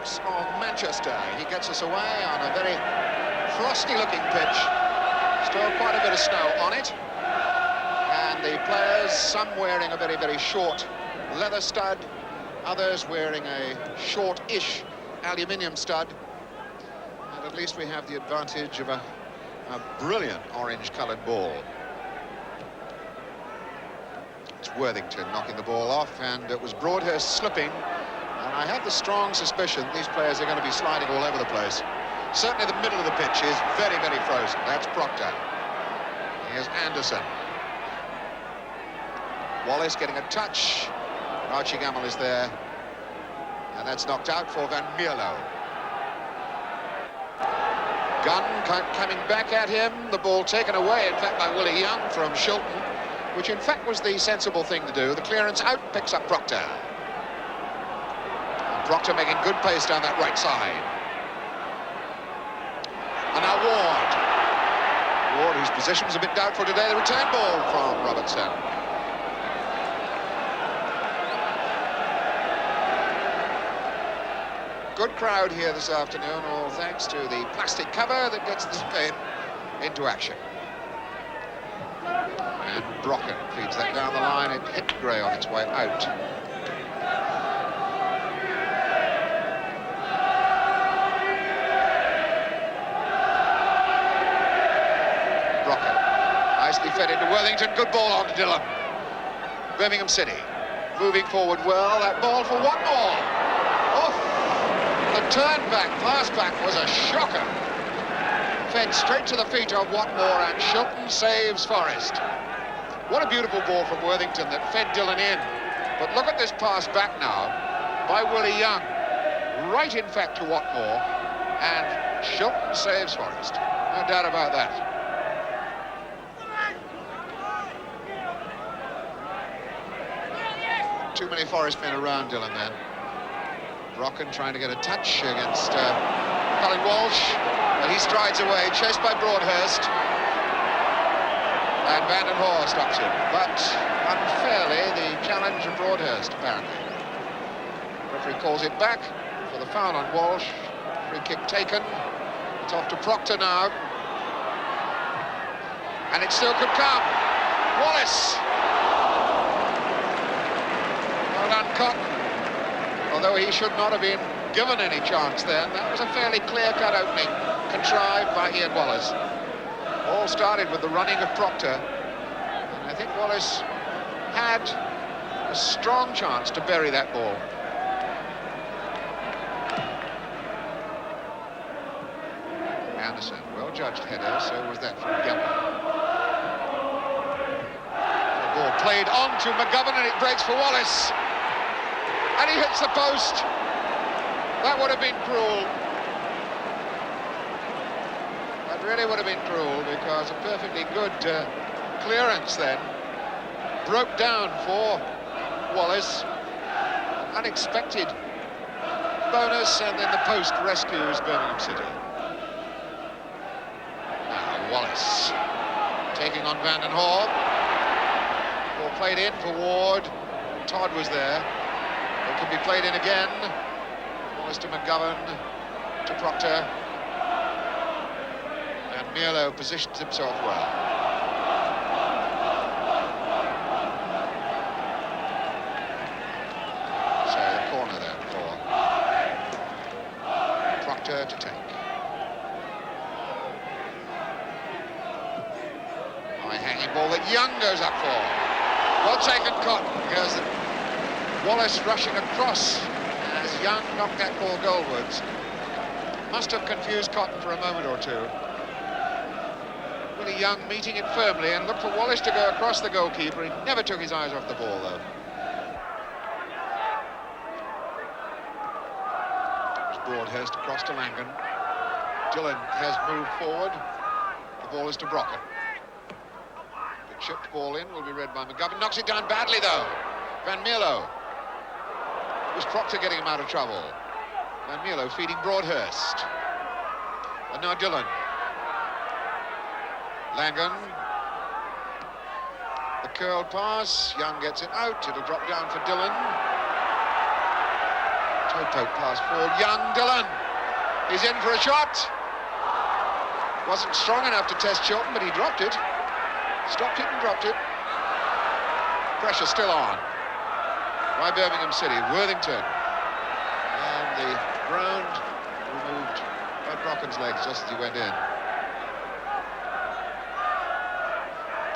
Alps of Manchester. He gets us away on a very frosty-looking pitch. Still quite a bit of snow on it. And the players, some wearing a very, very short leather stud, others wearing a short-ish aluminium stud. And at least we have the advantage of a brilliant orange-coloured ball. It's Worthington knocking the ball off, and it was Broadhurst slipping. And I have the strong suspicion these players are going to be sliding all over the place. Certainly the middle of the pitch is very, very frozen. That's Proctor. Here's Anderson. Wallace getting a touch. Archie Gamble is there. And that's knocked out for Van Mierlo. Gunn coming back at him. The ball taken away, in fact, by Willie Young from Shilton, which in fact was the sensible thing to do. The clearance out picks up Proctor. And Proctor making good pace down that right side. And now Ward. Ward, whose position was a bit doubtful today. The return ball from Robertson. Good crowd here this afternoon, all thanks to the plastic cover that gets this game into action. And Brocken feeds that down the line. It hit Gray on its way out. Brocken nicely fed into Worthington. Good ball on to Dillon. Birmingham City moving forward well. That ball for Watmore. Oh! The turn back, pass back was a shocker. Fed straight to the feet of Watmore, and Shilton saves Forest. What a beautiful ball from Worthington that fed Dillon in. But look at this pass back now by Willie Young. Right, in fact, to Watmore, and Shilton saves Forest. No doubt about that. Too many Forest men around Dillon then. Brocken trying to get a touch against Colin Walsh, but he strides away, chased by Broadhurst, and Van den Hoor stops him, but unfairly the challenge of Broadhurst, apparently. Referee calls it back for the foul on Walsh. Free kick taken. It's off to Proctor now, and it still could come. Wallace. Well done, Cock. Although he should not have been given any chance then. That was a fairly clear-cut opening, contrived by Ian Wallace. All started with the running of Proctor, and I think Wallace had a strong chance to bury that ball. Anderson, well-judged header, so was that from Gamble. The ball played on to McGovern, and it breaks for Wallace. And he hits the post. That would have been cruel. That really would have been cruel, because a perfectly good clearance then broke down for Wallace. Unexpected bonus, and then the post rescues Birmingham City. Now Wallace taking on Van den Hoor. Ball played in for Ward. Todd was there. It can be played in again. Wallace to McGovern, to Proctor. And Mierlo positions himself well. So the corner then for Proctor to take. High hanging ball that Young goes up for. Well taken, Cotton. Here's the Wallace rushing across as Young knocked that ball goalwards. Must have confused Cotton for a moment or two. Willie Young meeting it firmly, and looked for Wallace to go across the goalkeeper. He never took his eyes off the ball, though. There's Broadhurst across to Langan. Dillon has moved forward. The ball is to Brocken. The chipped ball in will be read by McGovern. Knocks it down badly, though. Van Mierlo. It was Proctor getting him out of trouble. Van Mierlo feeding Broadhurst. And now Dillon. Langan. The curled pass. Young gets it out. It'll drop down for Dillon. toe poke pass forward. Young Dillon. He's in for a shot. Wasn't strong enough to test Chilton, but he dropped it. Stopped it and dropped it. Pressure still on by Birmingham City. Worthington. And the ground removed by Brocken's legs just as he went in.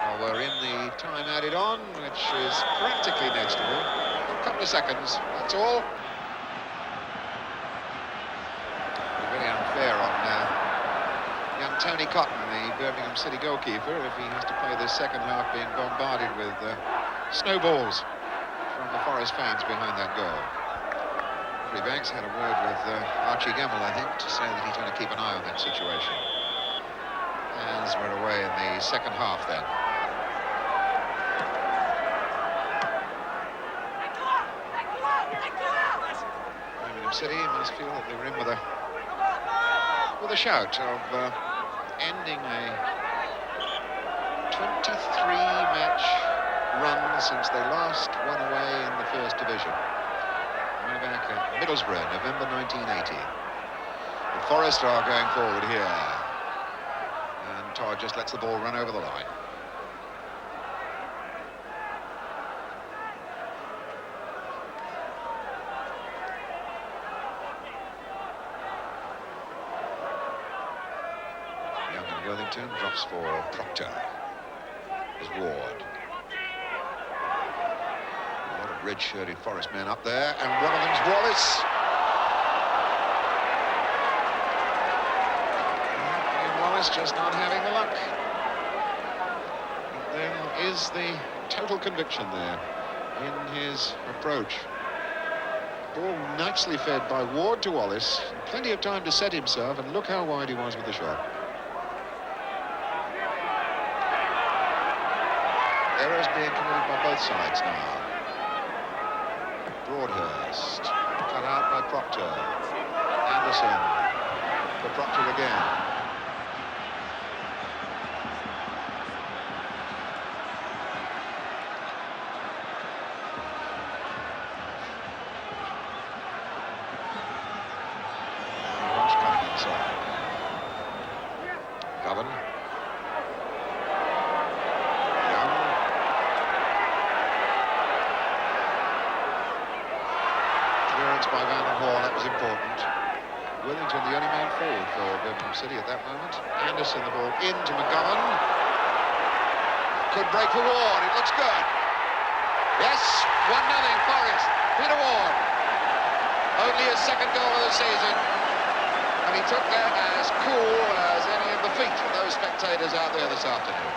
Well, we're in the time added on, which is practically next to all. A couple of seconds, that's all. Very unfair on young Tony Cotton, the Birmingham City goalkeeper, if he has to play this second half being bombarded with snowballs from the Forest fans behind that goal. Referee Banks had a word with Archie Gemmell, I think, to say that he's going to keep an eye on that situation. As we're away in the second half then. Birmingham City must feel that they were in with a shout of ending a 23-match run since they last won away in the First Division. Way back at Middlesbrough, November 1980. The Forest are going forward here. And Todd just lets the ball run over the line. Worthington drops for Proctor. There's Ward. A lot of red-shirted Forest men up there, and one of them's Wallace. And Wallace just not having the luck. But there is the total conviction there in his approach. Ball nicely fed by Ward to Wallace. Plenty of time to set himself, and look how wide he was with the shot. Errors being committed by both sides now. Broadhurst, cut out by Proctor. Anderson, for Proctor again. Rush coming inside. Govan. By Van der Hoorn, that was important. Worthington, the only man forward for Birmingham City at that moment. Anderson, the ball into McGovern. Could break for Ward, it looks good. Yes, 1-0 Forest. Peter Ward. Only his second goal of the season. And he took that as cool as any of the feet of those spectators out there this afternoon.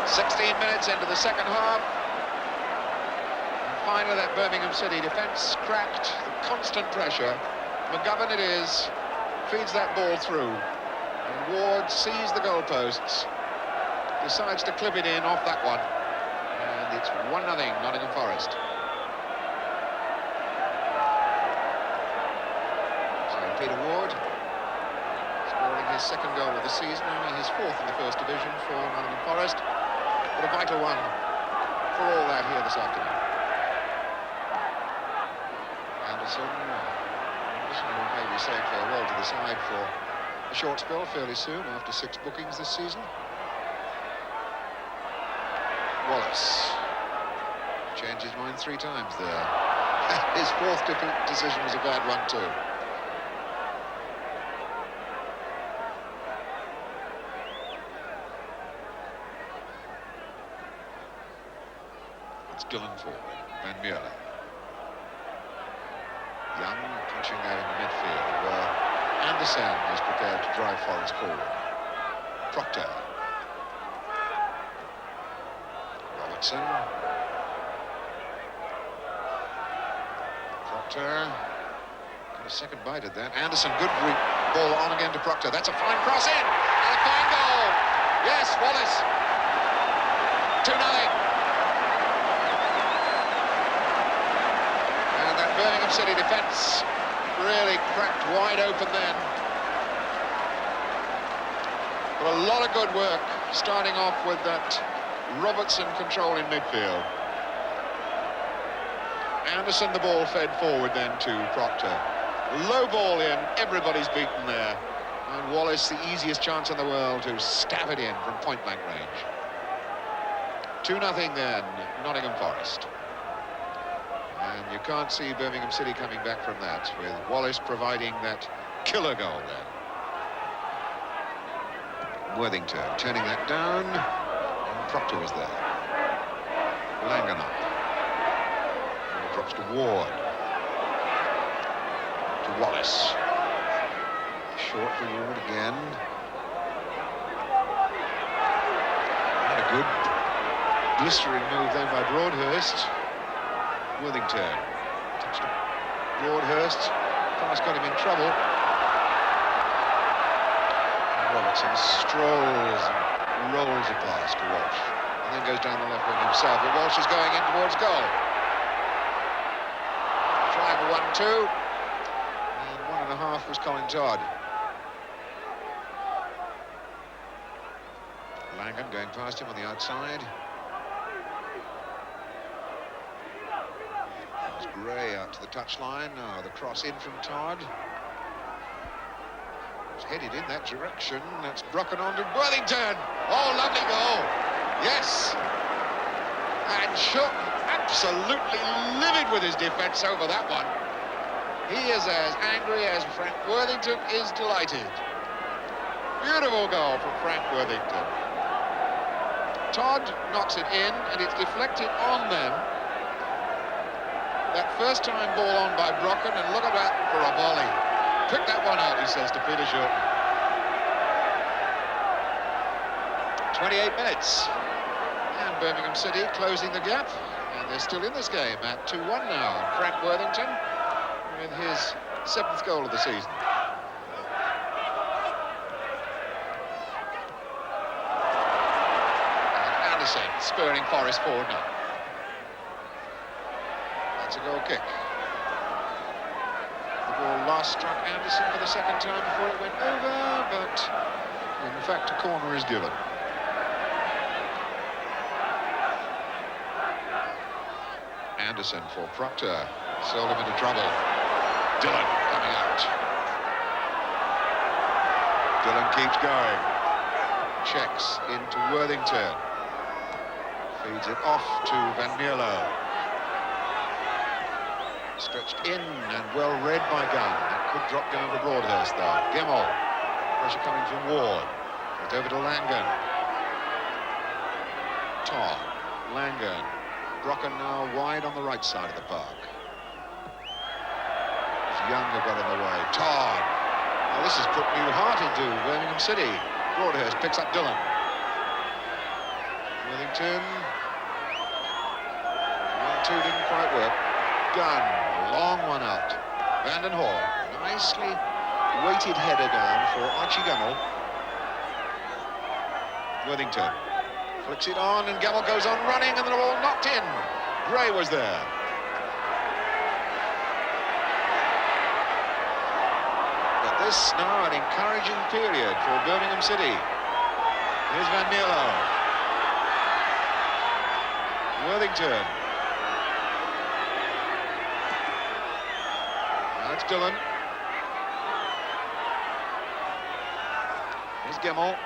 16 minutes into the second half. Finally, that Birmingham City defence cracked the constant pressure. McGovern it is, feeds that ball through. And Ward sees the goalposts, decides to clip it in off that one. And it's 1-0 Nottingham Forest. So Peter Ward scoring his second goal of the season, only his fourth in the First Division for Nottingham Forest. But a vital one for all that here this afternoon. Anderson will maybe say farewell to the side for a short spell fairly soon after 6 bookings this season. Wallace changed his mind 3 times there. His 4th decision was a bad one too. It's Dillon forward, Van Meulen. Young punching that in the midfield, where Anderson is prepared to drive Forest forward. Proctor. Robertson. Proctor. Got a second bite at that. Anderson, good ball on again to Proctor. That's a fine cross in, and a fine goal. Yes, Wallace. 2-0. Birmingham City defence really cracked wide open then. But a lot of good work starting off with that Robertson control in midfield. Anderson, the ball fed forward then to Proctor. Low ball in, everybody's beaten there. And Wallace, the easiest chance in the world to stab it in from point-blank range. 2-0 then, Nottingham Forest. And you can't see Birmingham City coming back from that, with Wallace providing that killer goal then. Worthington turning that down, and Proctor was there. Langan up. And it drops to Ward. To Wallace. Short for Ward again. And a good blistering move then by Broadhurst. Worthington. Touch to Broadhurst. Pass got him in trouble. And Robertson strolls and rolls a pass to Walsh. And then goes down the left wing himself. But Walsh is going in towards goal. Trying a 1-2. And 1.5 was Colin Todd. Langan going past him on the outside. There's Gray out to the touchline. Now the cross in from Todd. It's headed in that direction. That's Brocken on to Worthington. Oh, lovely goal. Yes. And Shook absolutely livid with his defence over that one. He is as angry as Frank Worthington is delighted. Beautiful goal from Frank Worthington. Todd knocks it in, and it's deflected on them. That first time ball on by Brocken, and look at that for a volley. Pick that one out, he says to Peter Shook. 28 minutes. And Birmingham City closing the gap, and they're still in this game at 2-1 now. Frank Worthington with his 7th goal of the season. Spurring Forest forward now. That's a goal kick. The ball last struck Anderson for the second time before it went over, but in fact a corner is given. Anderson for Proctor. Sold him into trouble. Dillon coming out. Dillon keeps going. Checks into Worthington. Feeds it off to Van Mierlo. Stretched in and well read by Gunn. That could drop down to Broadhurst though. Gemmell. Pressure coming from Ward. It's over to Langan. Todd. Langan. Brocken now wide on the right side of the park. Young have got in the way. Todd. Well, this has put new heart into Birmingham City. Broadhurst picks up Dillon. Worthington. 1-2 didn't quite work. Gunn, long one out. Vanden Hall, nicely weighted header down for Archie Gemmell. Worthington flicks it on, and Gemmell goes on running, and the ball knocked in. Gray was there. But this now an encouraging period for Birmingham City. Here's Van Mierlo. Worthington. That's Dillon. Here's Gemmell.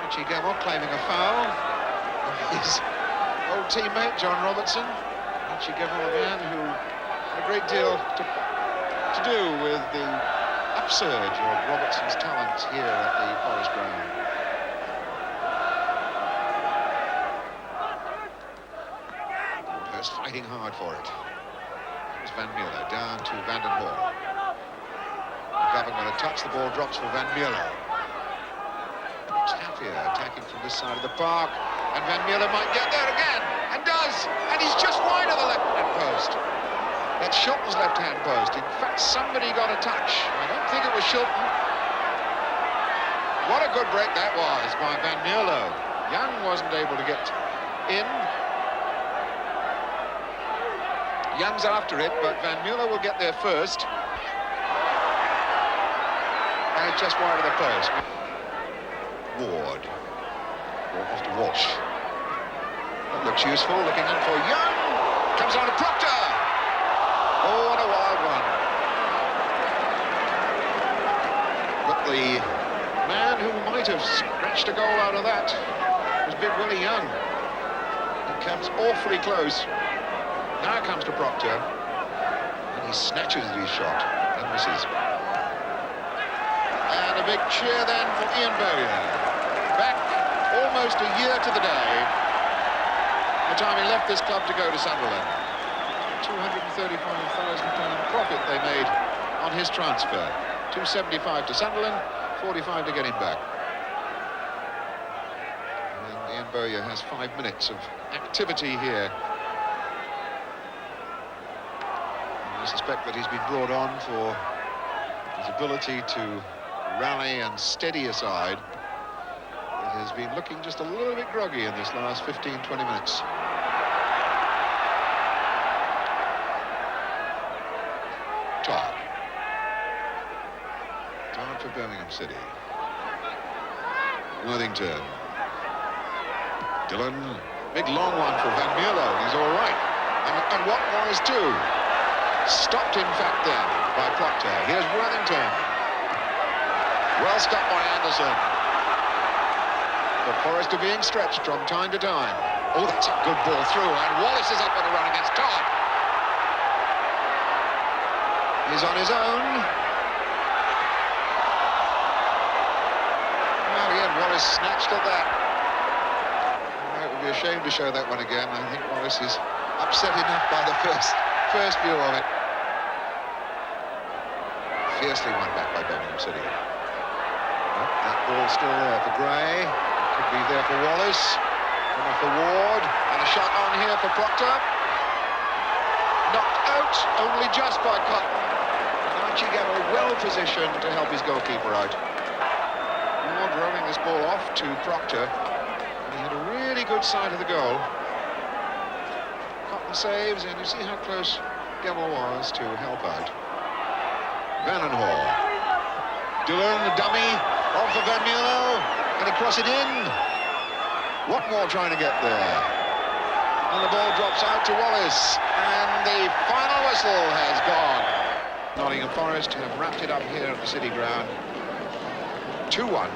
Archie Gemmell claiming a foul. His old teammate, John Robertson. Archie Gemmell, a man who had a great deal to do with the upsurge of Robertson's talent here at the Forest ground. Broadhurst fighting hard for it. It's Van Mierlo down to Vanden Hall. McGovern with a touch, the ball drops for Van Mierlo. Tapia attacking from this side of the park, and Van Mierlo might get there again, and does, and he's just wide of the left-hand post. That's Shilton's left-hand post. In fact, somebody got a touch. I don't think it was Shilton. What a good break that was by Van Mierlo. Young wasn't able to get in. Young's after it, but Van Mierlo will get there first. And it's just wide of the post. Ward. Ball off to Walsh. That looks useful, looking in for Young. Comes on to Proctor. Oh, what a wild one. But the man who might have scratched a goal out of that was Big Willie Young. He comes awfully close. Now comes to Proctor. And he snatches his shot and misses. And a big cheer then for Ian Bowyer. Back almost a year to the day, the time he left this club to go to Sunderland. £235,000 profit they made on his transfer. $275 to Sunderland, $45 to get him back. And Ian Bowyer has 5 minutes of activity here. And I suspect that he's been brought on for his ability to rally and steady a side. It has been looking just a little bit groggy in this last 15-20 minutes. Todd for Birmingham City. Worthington. Dillon. Big long one for Van Mierlo. He's all right. And what Wallace too. Stopped in fact then by Proctor. Here's Worthington. Well stopped by Anderson. But Forest are being stretched from time to time. Oh, that's a good ball through. And Wallace is up on a run against Todd. He's on his own. Wallace snatched at that. It would be a shame to show that one again. I think Wallace is upset enough by the first view of it. Fiercely won back by Birmingham City. Oh, that ball's still there for Gray. Could be there for Wallace. Come off for Ward. And a shot on here for Proctor. Knocked out only just by Cotton. And Archie Gamble well positioned to help his goalkeeper out. Rolling this ball off to Proctor, and he had a really good sight of the goal. Cotton saves, and you see how close Gamble was to help out. Vandenhall. Dillon, the dummy, off for Van Mierlo. Can he cross it in? Watmore trying to get there. And the ball drops out to Wallace, and the final whistle has gone. Nottingham Forest have wrapped it up here at the City Ground. 2-1.